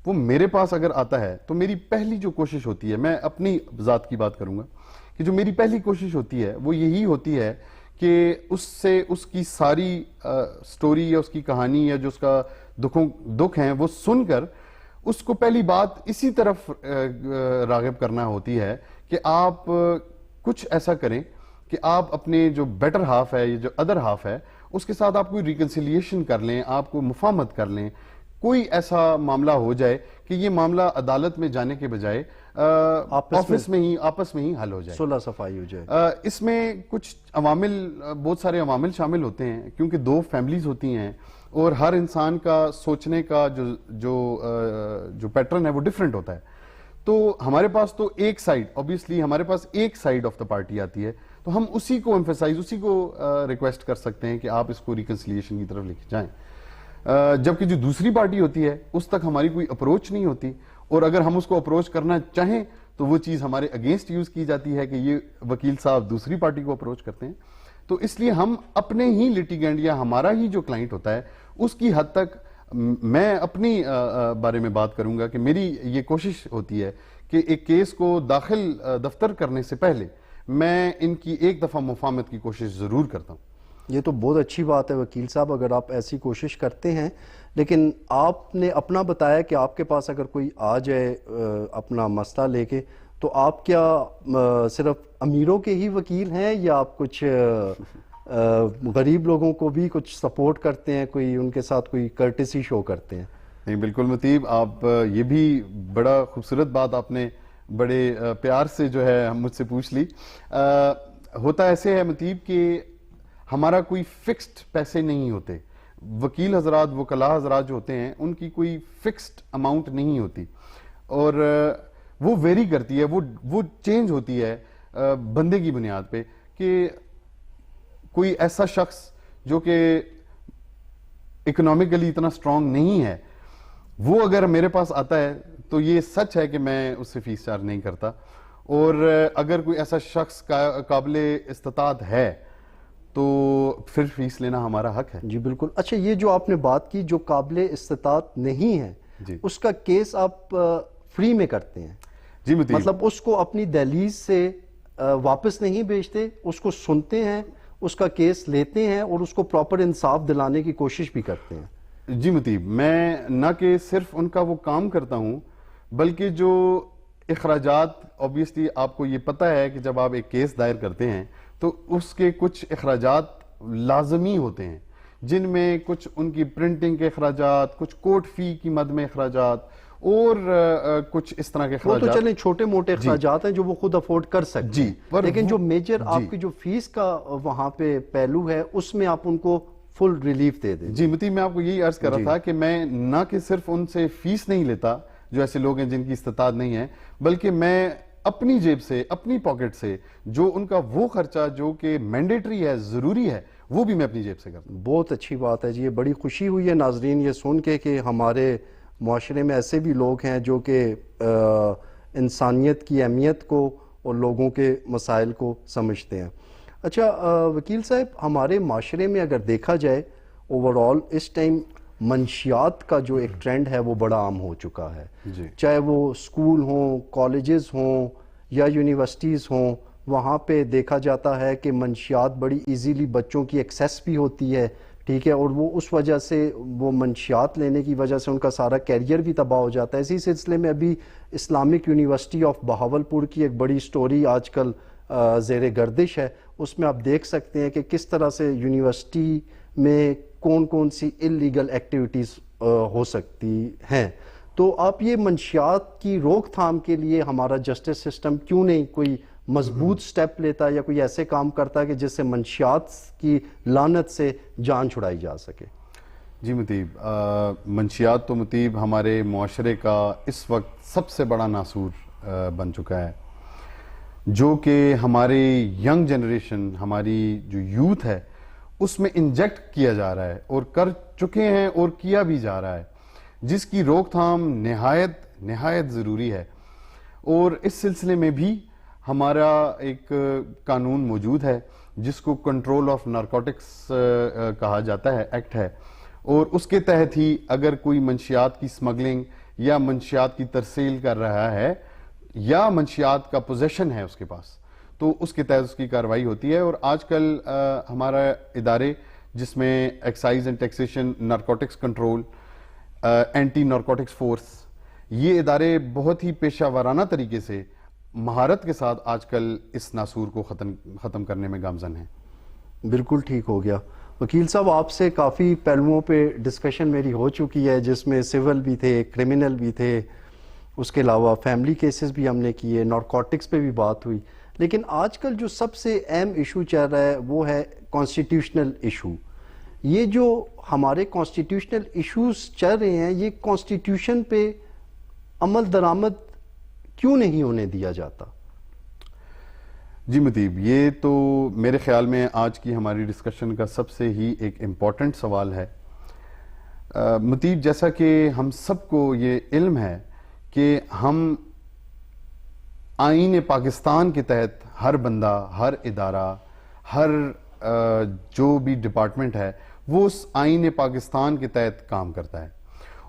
وہ میرے پاس اگر آتا ہے تو میری پہلی جو کوشش ہوتی ہے, میں اپنی ذات کی بات کروں گا کہ جو میری پہلی کوشش ہوتی ہے وہ یہی ہوتی ہے کہ اس سے اس کی ساری سٹوری یا اس کی کہانی یا جو اس کا دکھ ہیں وہ سن کر اس کو پہلی بات اسی طرف راغب کرنا ہوتی ہے کہ آپ کچھ ایسا کریں کہ آپ اپنے جو بیٹر ہاف ہے یا جو ادر ہاف ہے اس کے ساتھ آپ کوئی ریکنسیلیشن کر لیں, آپ کو مفاہمت کر لیں, کوئی ایسا معاملہ ہو جائے کہ یہ معاملہ عدالت میں جانے کے بجائے آپس میں ہی حل ہو جائے, صلح صفائی ہو جائے. اس میں کچھ عوامل, بہت سارے عوامل شامل ہوتے ہیں کیونکہ دو فیملیز ہوتی ہیں اور ہر انسان کا سوچنے کا جو پیٹرن ہے وہ ڈیفرنٹ ہوتا ہے. تو ہمارے پاس تو ایک سائیڈ, اوبیسلی ہمارے پاس ایک سائیڈ آف دا پارٹی آتی ہے, تو ہم اسی کو ایمفیسائز, اسی کو ریکویسٹ کر سکتے ہیں کہ آپ اس کو ریکنسیلیشن کی طرف لے کے جائیں. جبکہ جو دوسری پارٹی ہوتی ہے اس تک ہماری کوئی اپروچ نہیں ہوتی, اور اگر ہم اس کو اپروچ کرنا چاہیں تو وہ چیز ہمارے اگینسٹ یوز کی جاتی ہے کہ یہ وکیل صاحب دوسری پارٹی کو اپروچ کرتے ہیں. تو اس لیے ہم اپنے ہی لیٹیگینٹ یا ہمارا ہی جو کلائنٹ ہوتا ہے اس کی حد تک, میں اپنی بارے میں بات کروں گا کہ میری یہ کوشش ہوتی ہے کہ ایک کیس کو داخل دفتر کرنے سے پہلے میں ان کی ایک دفعہ مفاہمت کی کوشش ضرور کرتا ہوں. یہ تو بہت اچھی بات ہے وکیل صاحب اگر آپ ایسی کوشش کرتے ہیں, لیکن آپ نے اپنا بتایا کہ آپ کے پاس اگر کوئی آ جائے اپنا مسئلہ لے کے, تو آپ کیا صرف امیروں کے ہی وکیل ہیں یا آپ کچھ غریب لوگوں کو بھی کچھ سپورٹ کرتے ہیں, کوئی ان کے ساتھ کوئی کرٹیسی شو کرتے ہیں؟ نہیں بالکل مطیب, آپ یہ بھی بڑا خوبصورت بات آپ نے بڑے پیار سے جو ہے مجھ سے پوچھ لی. ہوتا ایسے ہے مطیب کہ ہمارا کوئی فکسڈ پیسے نہیں ہوتے, وکیل حضرات, وکلاء حضرات جو ہوتے ہیں ان کی کوئی فکسڈ اماؤنٹ نہیں ہوتی, اور وہ ویری کرتی ہے, وہ چینج ہوتی ہے بندے کی بنیاد پہ کہ کوئی ایسا شخص جو کہ اکنامکلی اتنا اسٹرانگ نہیں ہے وہ اگر میرے پاس آتا ہے تو یہ سچ ہے کہ میں اس سے فیس چارج نہیں کرتا, اور اگر کوئی ایسا شخص قابل استطاعت ہے تو پھر فیس لینا ہمارا حق ہے. جی بالکل. اچھا, یہ جو آپ نے بات کی جو قابل استطاعت نہیں ہے, جی, اس کا کیس آپ فری میں کرتے ہیں؟ جی مطیب, مطلب اس کو اپنی دہلیز سے واپس نہیں بھیجتے, اس کو سنتے ہیں, اس کا کیس لیتے ہیں اور اس کو پراپر انصاف دلانے کی کوشش بھی کرتے ہیں. جی مطیب, میں نہ کہ صرف ان کا وہ کام کرتا ہوں بلکہ جو اخراجات, اوبیسلی آپ کو یہ پتہ ہے کہ جب آپ ایک کیس دائر کرتے ہیں تو اس کے کچھ اخراجات لازمی ہوتے ہیں, جن میں کچھ ان کی پرنٹنگ کے اخراجات, کچھ کورٹ فی کی مد میں اخراجات اور کچھ اس طرح کے اخراجات. وہ تو چلیں چھوٹے موٹے اخراجات ہیں جو وہ خود افورڈ کر سکتے ہیں, لیکن جو میجر آپ کی جو فیس کا وہاں پہ پہلو ہے اس میں آپ ان کو فل ریلیف دے دیں. جی مطیب, میں آپ کو یہی عرض کر رہا تھا کہ میں نہ کہ صرف ان سے فیس نہیں لیتا جو ایسے لوگ ہیں جن کی استطاعت نہیں ہے, بلکہ میں اپنی جیب سے, اپنی پاکٹ سے جو ان کا وہ خرچہ جو کہ مینڈیٹری ہے, ضروری ہے, وہ بھی میں اپنی جیب سے کرتا ہوں. بہت اچھی بات ہے جی, یہ بڑی خوشی ہوئی ہے ناظرین یہ سن کے کہ ہمارے معاشرے میں ایسے بھی لوگ ہیں جو کہ انسانیت کی اہمیت کو اور لوگوں کے مسائل کو سمجھتے ہیں. اچھا وکیل صاحب, ہمارے معاشرے میں اگر دیکھا جائے اوورال اس ٹائم منشیات کا جو ایک ٹرینڈ ہے وہ بڑا عام ہو چکا ہے, چاہے وہ اسکول ہوں, کالجز ہوں یا یونیورسٹیز ہوں, وہاں پہ دیکھا جاتا ہے کہ منشیات بڑی ایزیلی بچوں کی ایکسیس بھی ہوتی ہے, ٹھیک ہے, اور وہ اس وجہ سے وہ منشیات لینے کی وجہ سے ان کا سارا کیریئر بھی تباہ ہو جاتا ہے. اسی سلسلے میں ابھی اسلامک یونیورسٹی آف بہاولپور کی ایک بڑی سٹوری آج کل زیر گردش ہے, اس میں آپ دیکھ سکتے ہیں کہ کس طرح سے یونیورسٹی میں کون کون سی انلیگل ایکٹیویٹیز ہو سکتی ہیں. تو آپ یہ منشیات کی روک تھام کے لیے ہمارا جسٹس سسٹم کیوں نہیں کوئی مضبوط سٹیپ لیتا یا کوئی ایسے کام کرتا کہ جس سے منشیات کی لعنت سے جان چھڑائی جا سکے؟ جی مطیب, منشیات تو مطیب ہمارے معاشرے کا اس وقت سب سے بڑا ناسور بن چکا ہے, جو کہ ہمارے ینگ جنریشن, ہماری جو یوتھ ہے اس میں انجیکٹ کیا جا رہا ہے اور کر چکے ہیں اور کیا بھی جا رہا ہے, جس کی روک تھام نہایت ضروری ہے. اور اس سلسلے میں بھی ہمارا ایک قانون موجود ہے جس کو کنٹرول آف نارکوٹکس کہا جاتا ہے ایکٹ ہے, اور اس کے تحت ہی اگر کوئی منشیات کی سمگلنگ یا منشیات کی ترسیل کر رہا ہے یا منشیات کا پوزیشن ہے اس کے پاس, تو اس کے تحت اس کی کارروائی ہوتی ہے. اور آج کل ہمارا ادارے جس میں excise and taxation, narcotics control, anti narcotics force, یہ ادارے بہت ہی پیشہ ورانہ طریقے سے مہارت کے ساتھ آج کل اس ناسور کو ختم کرنے میں گامزن ہیں. بالکل ٹھیک ہو گیا. وکیل صاحب, آپ سے کافی پہلوؤں پہ ڈسکشن میری ہو چکی ہے, جس میں سول بھی تھے, کرمنل بھی تھے, اس کے علاوہ فیملی کیسز بھی ہم نے کیے, نارکوٹکس پہ بھی بات ہوئی. لیکن آج کل جو سب سے اہم ایشو چل رہا ہے وہ ہے کانسٹیٹیوشنل ایشو. یہ جو ہمارے کانسٹیٹیوشنل ایشوز چل رہے ہیں, یہ کانسٹیٹیوشن پہ عمل درآمد کیوں نہیں ہونے دیا جاتا؟ جی مطیب, یہ تو میرے خیال میں آج کی ہماری ڈسکشن کا سب سے ہی ایک امپورٹنٹ سوال ہے. مطیب, جیسا کہ ہم سب کو یہ علم ہے کہ ہم آئین پاکستان کے تحت ہر بندہ, ہر ادارہ, ہر جو بھی ڈپارٹمنٹ ہے وہ اس آئین پاکستان کے تحت کام کرتا ہے,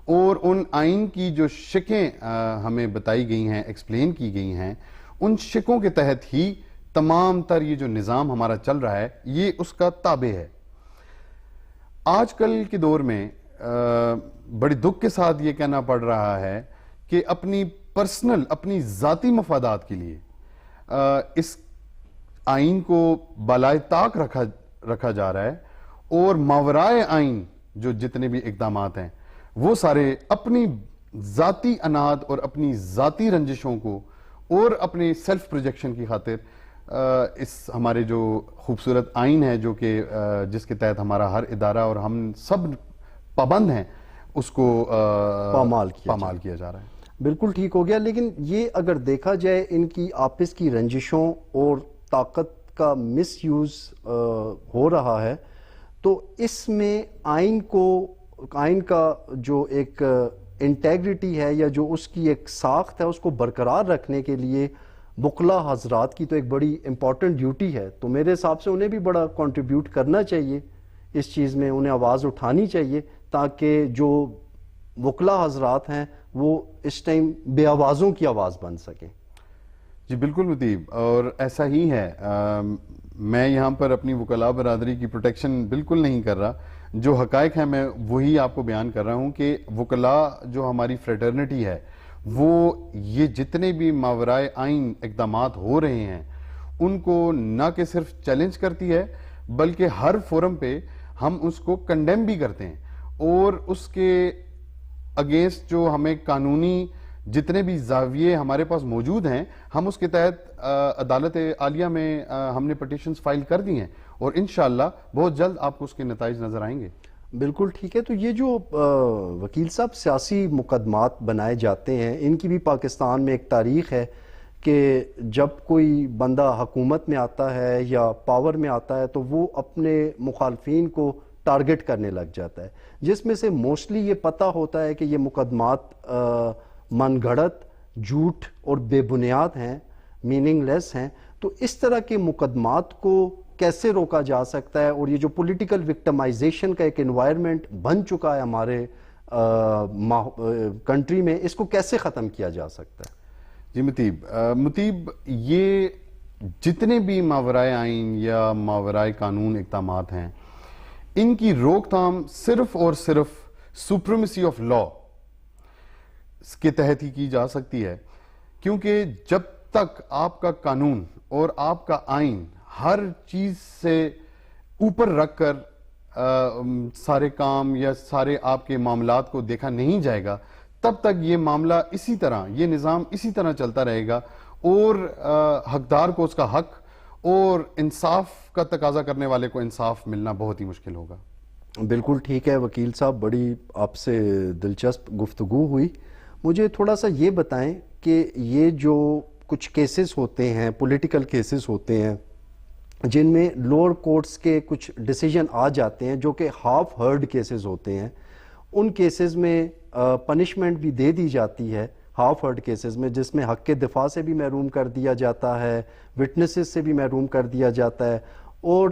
اور ان آئین کی جو شکیں ہمیں بتائی گئی ہیں, ایکسپلین کی گئی ہیں, ان شکوں کے تحت ہی تمام تر یہ جو نظام ہمارا چل رہا ہے یہ اس کا تابع ہے. آج کل کے دور میں بڑی دکھ کے ساتھ یہ کہنا پڑ رہا ہے کہ اپنی پرسنل, اپنی ذاتی مفادات کے لیے اس آئین کو بالائے طاق رکھا جا رہا ہے, اور ماورائے آئین جو جتنے بھی اقدامات ہیں وہ سارے اپنی ذاتی اناد اور اپنی ذاتی رنجشوں کو اور اپنے سیلف پروجیکشن کی خاطر اس ہمارے جو خوبصورت آئین ہے جو کہ جس کے تحت ہمارا ہر ادارہ اور ہم سب پابند ہیں, اس کو پامال کیا جا رہا ہے. بالکل ٹھیک ہو گیا. لیکن یہ اگر دیکھا جائے ان کی آپس کی رنجشوں اور طاقت کا مس یوز ہو رہا ہے, تو اس میں آئین کا جو ایک انٹیگریٹی ہے یا جو اس کی ایک ساخت ہے اس کو برقرار رکھنے کے لیے وکلاء حضرات کی تو ایک بڑی امپورٹنٹ ڈیوٹی ہے. تو میرے حساب سے انہیں بھی بڑا کنٹریبیوٹ کرنا چاہیے اس چیز میں, انہیں آواز اٹھانی چاہیے تاکہ جو وکلاء حضرات ہیں وہ اس ٹائم بے آوازوں کی آواز بن سکیں. جی بالکل مطیب, اور ایسا ہی ہے. میں یہاں پر اپنی وکلاء برادری کی پروٹیکشن بالکل نہیں کر رہا, جو حقائق ہیں میں وہی آپ کو بیان کر رہا ہوں کہ وکلاء جو ہماری فریٹرنٹی ہے وہ یہ جتنے بھی ماورائے آئین اقدامات ہو رہے ہیں ان کو نہ کہ صرف چیلنج کرتی ہے بلکہ ہر فورم پہ ہم اس کو کنڈیم بھی کرتے ہیں, اور اس کے اگینسٹ جو ہمیں قانونی جتنے بھی زاویے ہمارے پاس موجود ہیں ہم اس کے تحت عدالت عالیہ میں ہم نے پٹیشنز فائل کر دی ہیں, اور انشاءاللہ بہت جلد آپ کو اس کے نتائج نظر آئیں گے. بالکل ٹھیک ہے. تو یہ جو وکیل صاحب سیاسی مقدمات بنائے جاتے ہیں, ان کی بھی پاکستان میں ایک تاریخ ہے کہ جب کوئی بندہ حکومت میں آتا ہے یا پاور میں آتا ہے تو وہ اپنے مخالفین کو ٹارگٹ کرنے لگ جاتا ہے, جس میں سے موسٹلی یہ پتہ ہوتا ہے کہ یہ مقدمات من گھڑت, جھوٹ اور بے بنیاد ہیں, میننگ لیس ہیں. تو اس طرح کے مقدمات کو کیسے روکا جا سکتا ہے, اور یہ جو پولیٹیکل وکٹمائزیشن کا ایک انوائرمنٹ بن چکا ہے ہمارے کنٹری میں, اس کو کیسے ختم کیا جا سکتا ہے؟ جی مطیب, یہ جتنے بھی ماورائے آئین یا ماورائے قانون اقدامات ہیں ان کی روک تھام صرف اور صرف سپریمیسی آف لا کے تحت ہی کی جا سکتی ہے, کیونکہ جب تک آپ کا قانون اور آپ کا آئین ہر چیز سے اوپر رکھ کر سارے کام یا سارے آپ کے معاملات کو دیکھا نہیں جائے گا تب تک یہ معاملہ اسی طرح, یہ نظام اسی طرح چلتا رہے گا, اور حقدار کو اس کا حق اور انصاف کا تقاضا کرنے والے کو انصاف ملنا بہت ہی مشکل ہوگا. بالکل ٹھیک ہے وکیل صاحب, بڑی آپ سے دلچسپ گفتگو ہوئی. مجھے تھوڑا سا یہ بتائیں کہ یہ جو کچھ کیسز ہوتے ہیں, پولیٹیکل کیسز ہوتے ہیں جن میں لوور کورٹس کے کچھ ڈیسیجن آ جاتے ہیں جو کہ ہاف ہرڈ کیسز ہوتے ہیں, ان کیسز میں پنشمنٹ بھی دے دی جاتی ہے ہاف ہرڈ کیسز میں, جس میں حق کے دفاع سے بھی محروم کر دیا جاتا ہے, وٹنسز سے بھی محروم کر دیا جاتا ہے, اور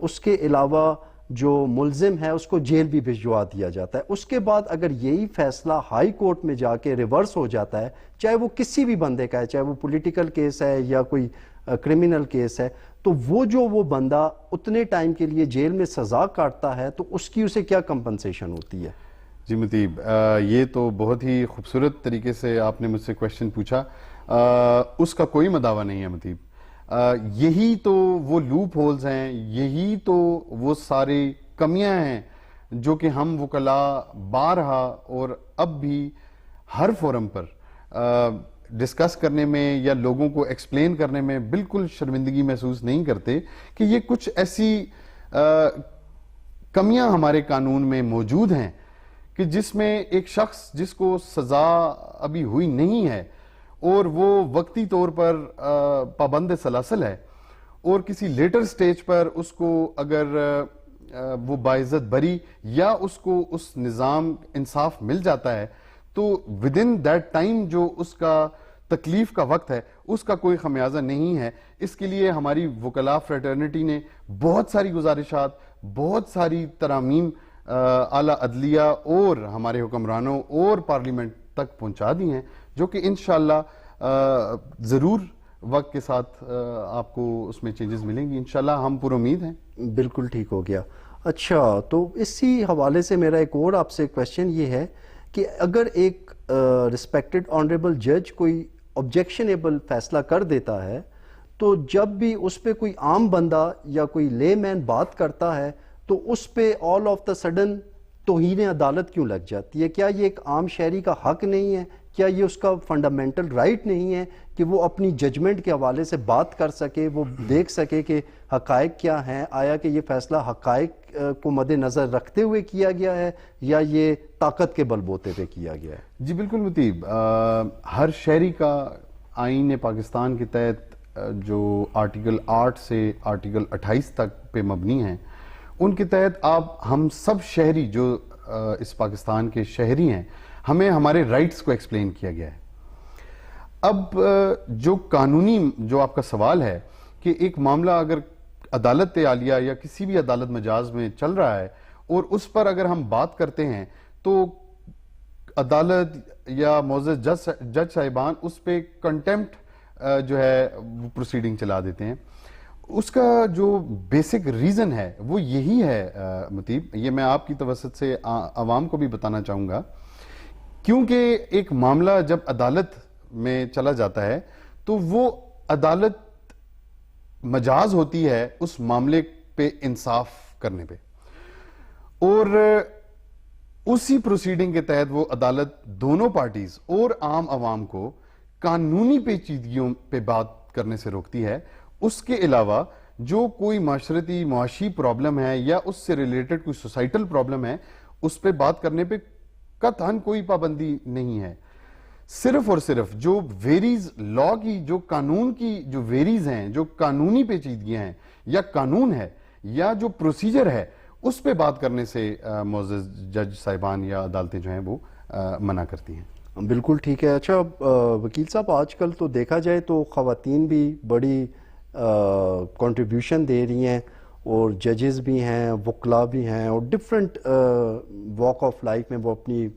اس کے علاوہ جو ملزم ہے اس کو جیل بھی بھجوا دیا جاتا ہے. اس کے بعد اگر یہی فیصلہ ہائی کورٹ میں جا کے ریورس ہو جاتا ہے, چاہے وہ کسی بھی بندے کا ہے, چاہے وہ پولیٹیکل کیس ہے یا کوئی کرمنل کیس ہے, تو وہ بندہ اتنے ٹائم کے لیے جیل میں سزا کاٹتا ہے, تو اس کی اسے کیا کمپنسیشن ہوتی ہے؟ جی مطیب, یہ تو بہت ہی خوبصورت طریقے سے آپ نے مجھ سے کویشچن پوچھا. اس کا کوئی مداوع نہیں ہے مطیب. یہی تو وہ لوپ ہولز ہیں, یہی تو وہ ساری کمیاں ہیں جو کہ ہم وکلاء بارہا اور اب بھی ہر فورم پر ڈسکس کرنے میں یا لوگوں کو ایکسپلین کرنے میں بالکل شرمندگی محسوس نہیں کرتے کہ یہ کچھ ایسی کمیاں ہمارے قانون میں موجود ہیں کہ جس میں ایک شخص جس کو سزا ابھی ہوئی نہیں ہے اور وہ وقتی طور پر پابند سلاسل ہے, اور کسی لیٹر سٹیج پر اس کو اگر وہ باعزت بری یا اس کو اس نظام انصاف مل جاتا ہے, تو ود ان دیٹ ٹائم جو اس کا تکلیف کا وقت ہے اس کا کوئی خمیازہ نہیں ہے. اس کے لیے ہماری وکلاء فریٹرنیٹی نے بہت ساری گزارشات, بہت ساری ترامیم اعلیٰ عدلیہ اور ہمارے حکمرانوں اور پارلیمنٹ تک پہنچا دی ہیں, جو کہ انشاءاللہ ضرور وقت کے ساتھ آپ کو اس میں چینجز ملیں گی. انشاءاللہ ہم پر امید ہیں. بالکل ٹھیک ہو گیا. اچھا, تو اسی حوالے سے میرا ایک اور آپ سے کویشچن یہ ہے کہ اگر ایک رسپیکٹڈ آنریبل جج کوئی آبجیکشنیبل فیصلہ کر دیتا ہے, تو جب بھی اس پہ کوئی عام بندہ یا کوئی لے مین بات کرتا ہے تو اس پہ آل آف دا سڈن توہین عدالت کیوں لگ جاتی ہے؟ کیا یہ ایک عام شہری کا حق نہیں ہے؟ کیا یہ اس کا فنڈامنٹل رائٹ نہیں ہے کہ وہ اپنی ججمنٹ کے حوالے سے بات کر سکے, وہ دیکھ سکے کہ حقائق کیا ہیں؟ آیا کہ یہ فیصلہ حقائق کو مد نظر رکھتے ہوئے کیا گیا ہے یا یہ طاقت کے بل بوتے پہ کیا گیا ہے؟ جی بالکل مطیب, ہر شہری کا آئین پاکستان کے تحت جو آرٹیکل 8 سے آرٹیکل 28 تک پہ مبنی ہیں, ان کے تحت آپ ہم سب شہری جو اس پاکستان کے شہری ہیں, ہمیں ہمارے رائٹس کو ایکسپلین کیا گیا ہے. اب جو قانونی جو آپ کا سوال ہے کہ ایک معاملہ اگر عدالت عالیہ یا کسی بھی عدالت مجاز میں چل رہا ہے اور اس پر اگر ہم بات کرتے ہیں تو عدالت یا معزز جج صاحبان اس پہ کنٹیمپٹ جو ہے وہ پروسیڈنگ چلا دیتے ہیں. اس کا جو بیسک ریزن ہے وہ یہی ہے مطیب, یہ میں آپ کی توسط سے عوام کو بھی بتانا چاہوں گا, کیونکہ ایک معاملہ جب عدالت میں چلا جاتا ہے تو وہ عدالت مجاز ہوتی ہے اس معاملے پہ انصاف کرنے پہ, اور اسی پروسیڈنگ کے تحت وہ عدالت دونوں پارٹیز اور عام عوام کو قانونی پیچیدگیوں پہ بات کرنے سے روکتی ہے. اس کے علاوہ جو کوئی معاشرتی معاشی پرابلم ہے یا اس سے ریلیٹڈ کوئی سوسائٹل پرابلم ہے, اس پہ بات کرنے پہ قطعاً کوئی پابندی نہیں ہے. صرف اور صرف جو ویریز لا کی, جو قانون کی جو ویریز ہیں, جو قانونی پیچیدگیاں ہیں یا قانون ہے یا جو پروسیجر ہے, اس پہ بات کرنے سے معزز جج صاحبان یا عدالتیں جو ہیں وہ منع کرتی ہیں. بالکل ٹھیک ہے. اچھا وکیل صاحب, آج کل تو دیکھا جائے تو خواتین بھی بڑی کنٹریبیوشن دے رہی ہیں, اور ججز بھی ہیں, وکلاء بھی ہیں, اور ڈفرینٹ واک آف لائف میں وہ اپنی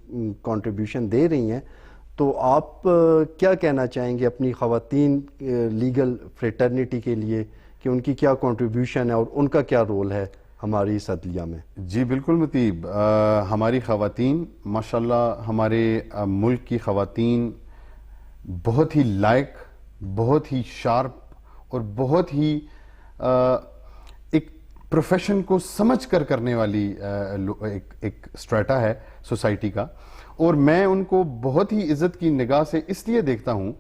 کنٹریبیوشن دے رہی ہیں. تو آپ کیا کہنا چاہیں گے اپنی خواتین لیگل فریٹرنیٹی کے لیے کہ ان کی کیا کنٹریبیوشن ہے اور ان کا کیا رول ہے ہماری اس عدلیہ میں؟ جی بالکل مطیب, ہماری خواتین ماشاءاللہ, ہمارے ملک کی خواتین بہت ہی لائق, بہت ہی شارپ اور بہت ہی ایک پروفیشن کو سمجھ کر کرنے والی ایک سٹریٹا ہے سوسائٹی کا, اور میں ان کو بہت ہی عزت کی نگاہ سے اس لیے دیکھتا ہوں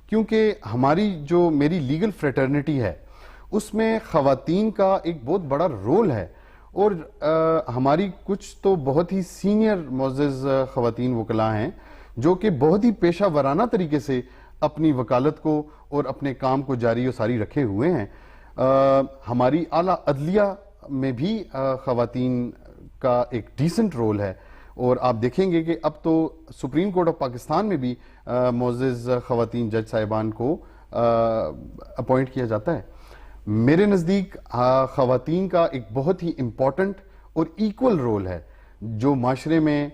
کیونکہ ہماری جو میری لیگل فریٹرنیٹی ہے اس میں خواتین کا ایک بہت بڑا رول ہے, اور ہماری کچھ تو بہت ہی سینئر معزز خواتین وکلاء ہیں جو کہ بہت ہی پیشہ ورانہ طریقے سے اپنی وکالت کو اور اپنے کام کو جاری و ساری رکھے ہوئے ہیں. ہماری اعلیٰ عدلیہ میں بھی خواتین کا ایک ڈیسنٹ رول ہے, اور آپ دیکھیں گے کہ اب تو سپریم کورٹ آف پاکستان میں بھی معزز خواتین جج صاحبان کو اپوائنٹ کیا جاتا ہے. میرے نزدیک خواتین کا ایک بہت ہی امپورٹنٹ اور ایکول رول ہے جو معاشرے میں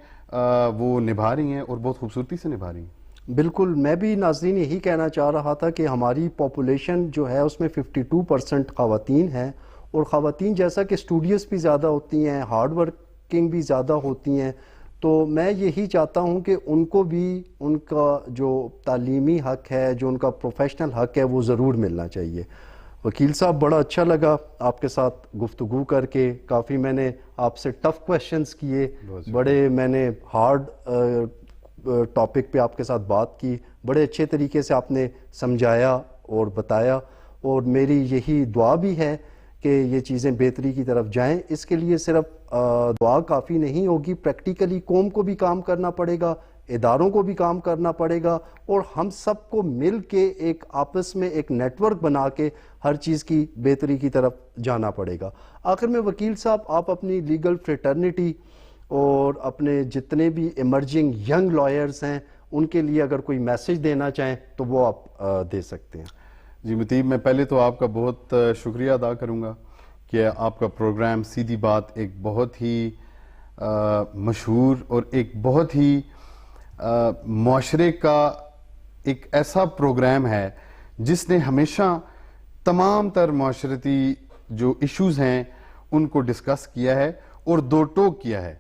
وہ نبھا رہی ہیں اور بہت خوبصورتی سے نبھا رہی ہیں. بالکل، میں بھی ناظرین یہی کہنا چاہ رہا تھا کہ ہماری پاپولیشن جو ہے اس میں 52% خواتین ہیں، اور خواتین جیسا کہ اسٹوڈیوز بھی زیادہ ہوتی ہیں، ہارڈ ورکنگ بھی زیادہ ہوتی ہیں، تو میں یہی چاہتا ہوں کہ ان کو بھی ان کا جو تعلیمی حق ہے، جو ان کا پروفیشنل حق ہے، وہ ضرور ملنا چاہیے. وکیل صاحب، بڑا اچھا لگا آپ کے ساتھ گفتگو کر کے. کافی میں نے آپ سے ٹف کویشچنز کیے، بڑے میں نے ہارڈ ٹاپک پہ آپ کے ساتھ بات کی، بڑے اچھے طریقے سے آپ نے سمجھایا اور بتایا، اور میری یہی دعا بھی ہے کہ یہ چیزیں بہتری کی طرف جائیں. اس کے لیے صرف دعا کافی نہیں ہوگی، پریکٹیکلی قوم کو بھی کام کرنا پڑے گا، اداروں کو بھی کام کرنا پڑے گا، اور ہم سب کو مل کے ایک آپس میں ایک نیٹ ورک بنا کے ہر چیز کی بہتری کی طرف جانا پڑے گا. آخر میں وکیل صاحب، آپ اپنی لیگل فریٹرنیٹی اور اپنے جتنے بھی ایمرجنگ ینگ لائرز ہیں ان کے لیے اگر کوئی میسج دینا چاہیں تو وہ آپ دے سکتے ہیں. جی مطیب، میں پہلے تو آپ کا بہت شکریہ ادا کروں گا کہ آپ کا پروگرام سیدھی بات ایک بہت ہی مشہور اور ایک بہت ہی معاشرے کا ایک ایسا پروگرام ہے جس نے ہمیشہ تمام تر معاشرتی جو ایشوز ہیں ان کو ڈسکس کیا ہے اور دو ٹوک کیا ہے.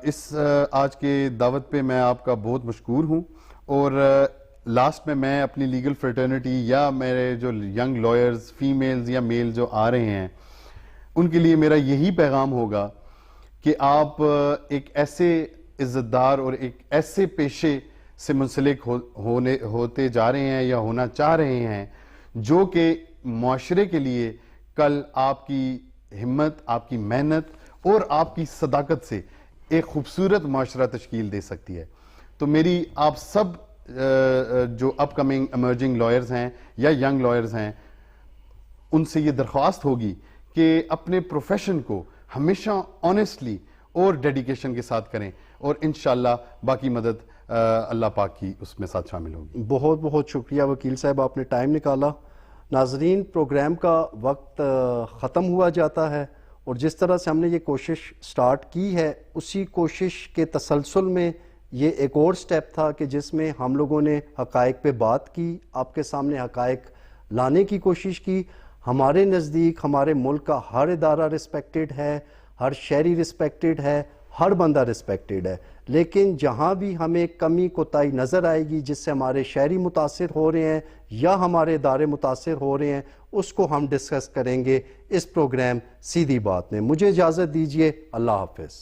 اس آج کے دعوت پہ میں آپ کا بہت مشکور ہوں، اور لاسٹ میں اپنی لیگل فریٹرنیٹی یا میرے جو ینگ لائرز فیمیلز یا میل جو آ رہے ہیں ان کے لیے میرا یہی پیغام ہوگا کہ آپ ایک ایسے عزت دار اور ایک ایسے پیشے سے منسلک ہوتے جا رہے ہیں یا ہونا چاہ رہے ہیں جو کہ معاشرے کے لیے کل آپ کی ہمت، آپ کی محنت اور آپ کی صداقت سے ایک خوبصورت معاشرہ تشکیل دے سکتی ہے. تو میری آپ سب جو اپ کمنگ ایمرجنگ لائرز ہیں یا ینگ لائرز ہیں ان سے یہ درخواست ہوگی کہ اپنے پروفیشن کو ہمیشہ آنیسٹلی اور ڈیڈیکیشن کے ساتھ کریں، اور انشاءاللہ باقی مدد اللہ پاک کی اس میں ساتھ شامل ہوگی. بہت بہت شکریہ وکیل صاحب، آپ نے ٹائم نکالا. ناظرین، پروگرام کا وقت ختم ہوا جاتا ہے، اور جس طرح سے ہم نے یہ کوشش سٹارٹ کی ہے اسی کوشش کے تسلسل میں یہ ایک اور سٹیپ تھا کہ جس میں ہم لوگوں نے حقائق پہ بات کی، آپ کے سامنے حقائق لانے کی کوشش کی. ہمارے نزدیک ہمارے ملک کا ہر ادارہ رسپیکٹڈ ہے، ہر شہری رسپیکٹڈ ہے، ہر بندہ رسپیکٹڈ ہے، لیکن جہاں بھی ہمیں کمی کوتاہی نظر آئے گی جس سے ہمارے شہری متاثر ہو رہے ہیں یا ہمارے ادارے متاثر ہو رہے ہیں، اس کو ہم ڈسکس کریں گے اس پروگرام سیدھی بات میں. مجھے اجازت دیجیے، اللہ حافظ.